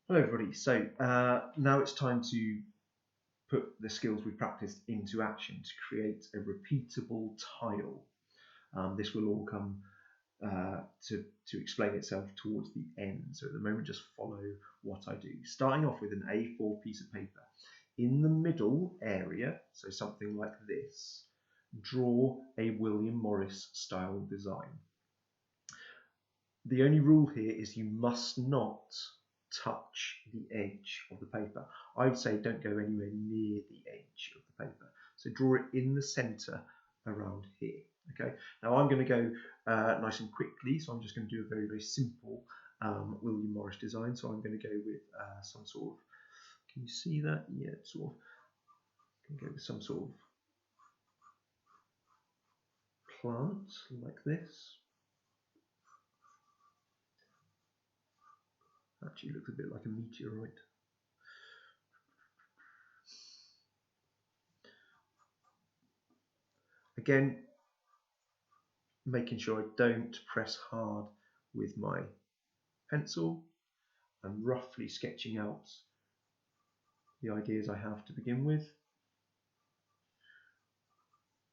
Hello everybody, so now it's time to put the skills we've practiced into action to create a repeatable tile. This will all come to explain itself towards the end, so at the moment just follow what I do. Starting off with an A4 piece of paper. In the middle area, so something like this, draw a William Morris style design. The only rule here is you must not touch the edge of the paper. I would say don't go anywhere near the edge of the paper. So draw it in the center around here. Okay. Now I'm going to go nice and quickly, so I'm just going to do a very, very simple William Morris design. So I'm going to go with some sort of, can you see that? Yeah, sort of. I'm going to go with some sort of plant like this. Actually looks a bit like a meteorite. Again, making sure I don't press hard with my pencil. I'm roughly sketching out the ideas I have to begin with.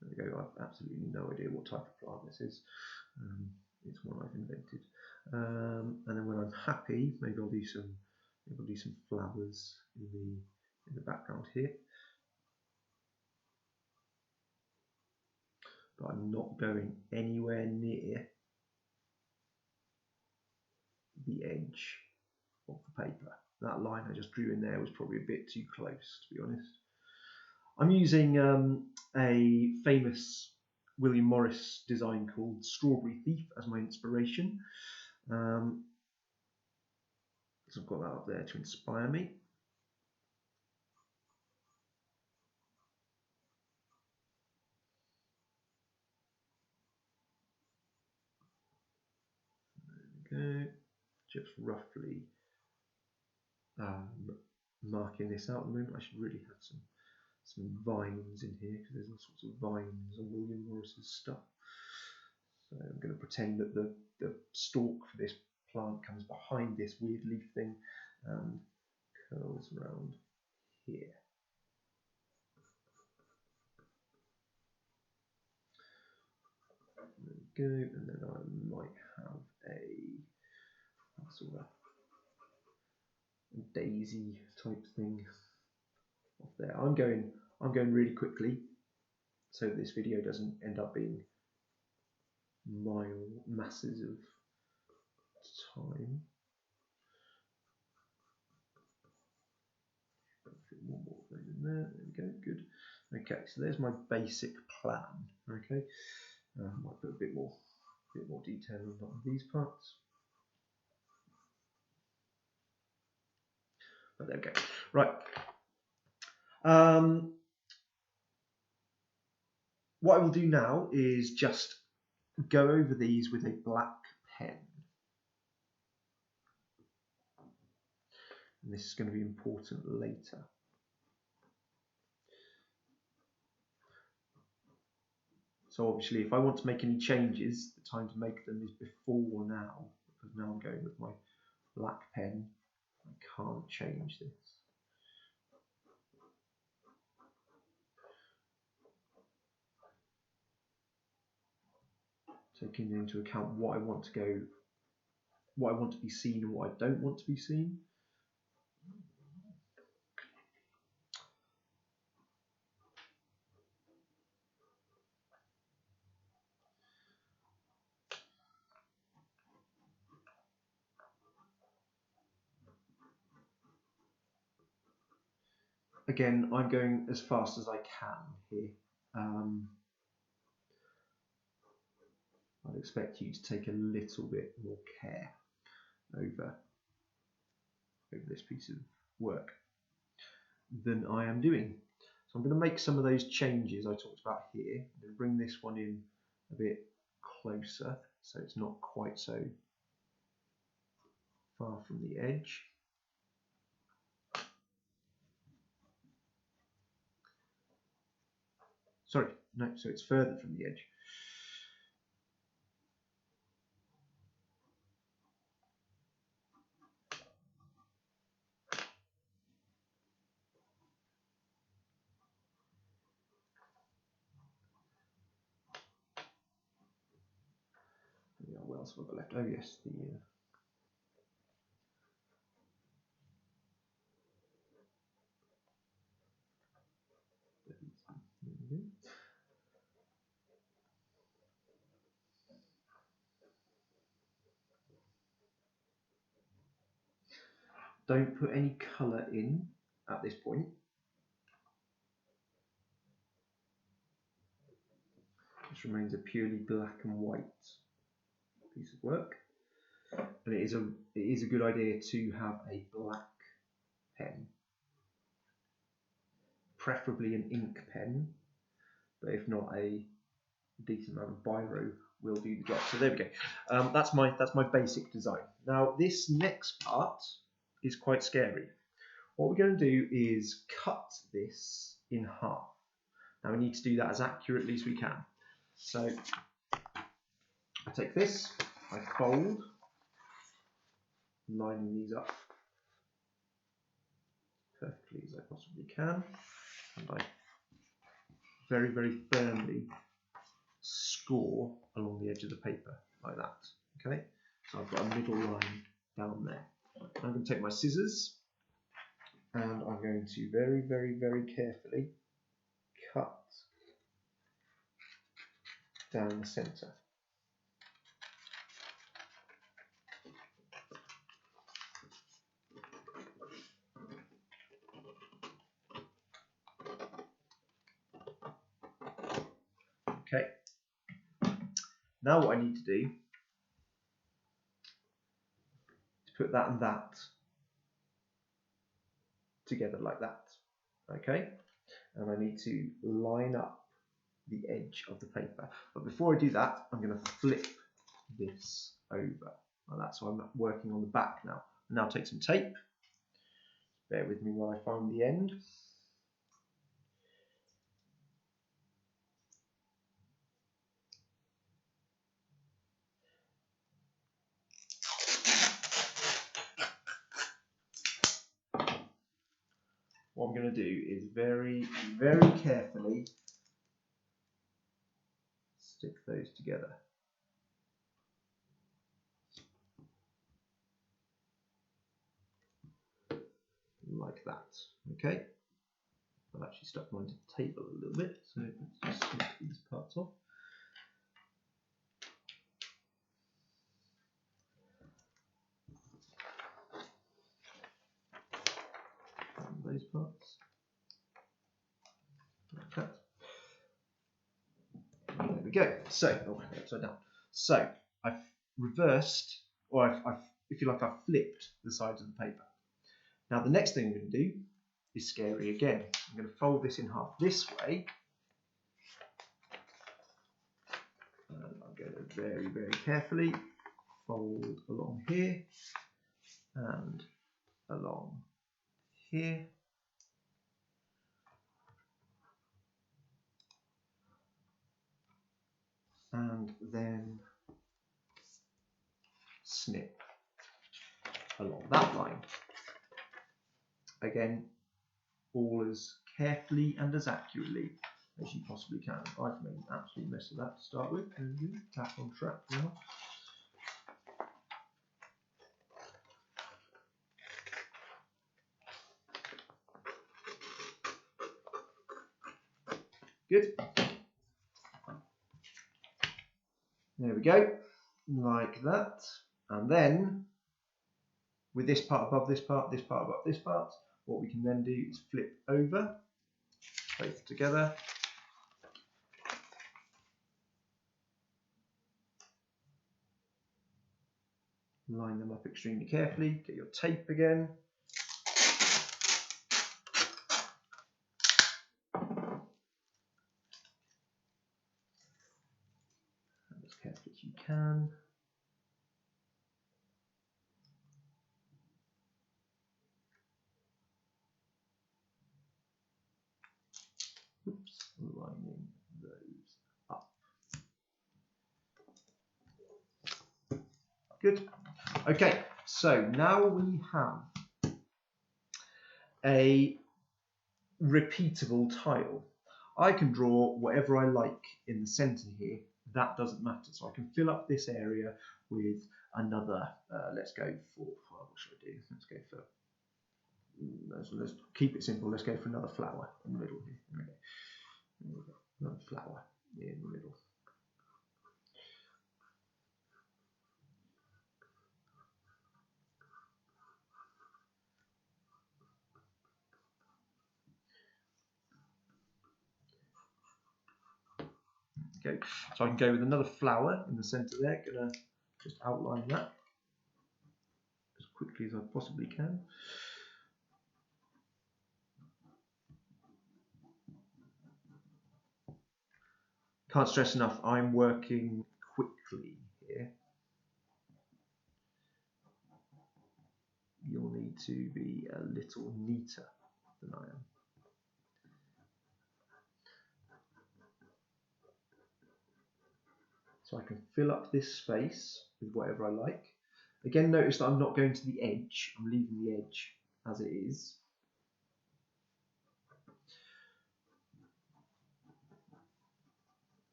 There we go, I've absolutely no idea what type of plant this is. It's one I've invented. And then when I'm happy, maybe I'll do some flowers in the background here. But I'm not going anywhere near the edge of the paper. That line I just drew in there was probably a bit too close, to be honest. I'm using a famous William Morris design called Strawberry Thief as my inspiration. So I've got that up there to inspire me. There we go. Just roughly marking this out at the moment. I should really have some vines in here because there's all sorts of vines on William Morris's stuff. So I'm going to pretend that the stalk for this plant comes behind this weird leaf thing and curls around here. There we go, and then I might have a sort of a daisy type thing off there. I'm going really quickly so that this video doesn't end up being masses of time. One more of those in there. There we go. Good. Okay, so there's my basic plan. Okay, might put a bit more detail on these parts. But there we go. Right. What I will do now is just go over these with a black pen. And this is going to be important later. So obviously if I want to make any changes, the time to make them is before now, because now I'm going with my black pen. I can't change this. Taking into account what I want to be seen and what I don't want to be seen. Again, I'm going as fast as I can here. I'd expect you to take a little bit more care over this piece of work than I am doing. So I'm going to make some of those changes I talked about here. I'm going to bring this one in a bit closer so it's not quite so far from the edge. Sorry, no, so it's further from the edge. else have I got left? Oh yes, the don't put any colour in at this point. This remains a purely black and white piece of work, and it is a good idea to have a black pen, preferably an ink pen, but if not, a decent amount of biro will do the job. So there we go. That's my basic design. Now this next part is quite scary. What we're going to do is cut this in half. Now we need to do that as accurately as we can. So I take this, I fold, lining these up perfectly as I possibly can, and I very, very firmly score along the edge of the paper like that. Okay, so I've got a middle line down there. I'm going to take my scissors and I'm going to very, very, very carefully cut down the centre. Okay, now what I need to do is put that and that together like that. Okay, and I need to line up the edge of the paper. But before I do that, I'm going to flip this over like that. So I'm working on the back now. I'll now take some tape. Bear with me while I find the end. What I'm going to do is very, very carefully stick those together. Like that. Okay. I've actually stuck mine to the table a little bit, so let's just snip these parts off. And those parts. Like that. And there we go. So, oh, upside down. So, I've reversed, or I've, if you like, I've flipped the sides of the paper. Now, the next thing I'm going to do is scary again. I'm going to fold this in half this way. And I'm going to very, very carefully fold along here and along here. And then snip along that line. Again, all as carefully and as accurately as you possibly can. I've made an absolute mess of that to start with. Back on track now. Good. There we go, like that. And then, with this part above this part, this part above this part, what we can then do is flip over, both together. Line them up extremely carefully, get your tape again. And as carefully as you can. Oops, lining those up. Good. Okay, so now we have a repeatable tile. I can draw whatever I like in the centre here. That doesn't matter. So I can fill up this area with another, let's go for, what should I do? Let's go for, let's keep it simple. Let's go for another flower in the middle here. There we go. There we go. Another flower in the middle. Okay, so I can go with another flower in the centre there. Gonna just outline that as quickly as I possibly can. Can't stress enough, I'm working quickly here. You'll need to be a little neater than I am. So I can fill up this space with whatever I like. Again, notice that I'm not going to the edge, I'm leaving the edge as it is.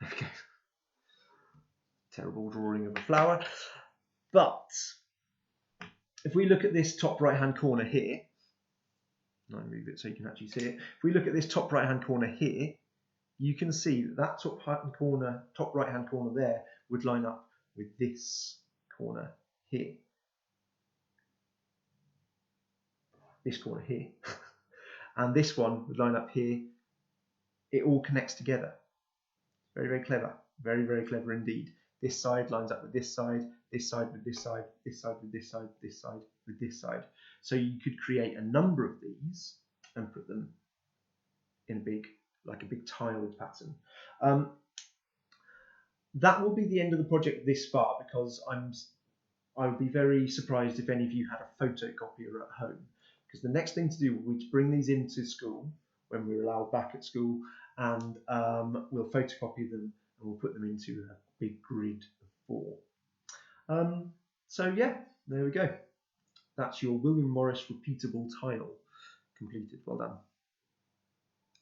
Okay. Terrible drawing of a flower. But if we look at this top right hand corner here, I'll move it so you can actually see it. If we look at this top right hand corner here, you can see that that top right hand corner there would line up with this corner here. This corner here. And this one would line up here. It all connects together. Very, very clever. Very, very clever indeed. This side lines up with this side with this side, this side with this side, this side with this side. So you could create a number of these and put them in a big, like a big tiled pattern. That will be the end of the project this far, because I would be very surprised if any of you had a photocopier at home, because the next thing to do will be to bring these into school when we're allowed back at school, and we'll photocopy them and we'll put them into a big grid of 4. So yeah, there we go. That's your William Morris repeatable tile completed. Well done.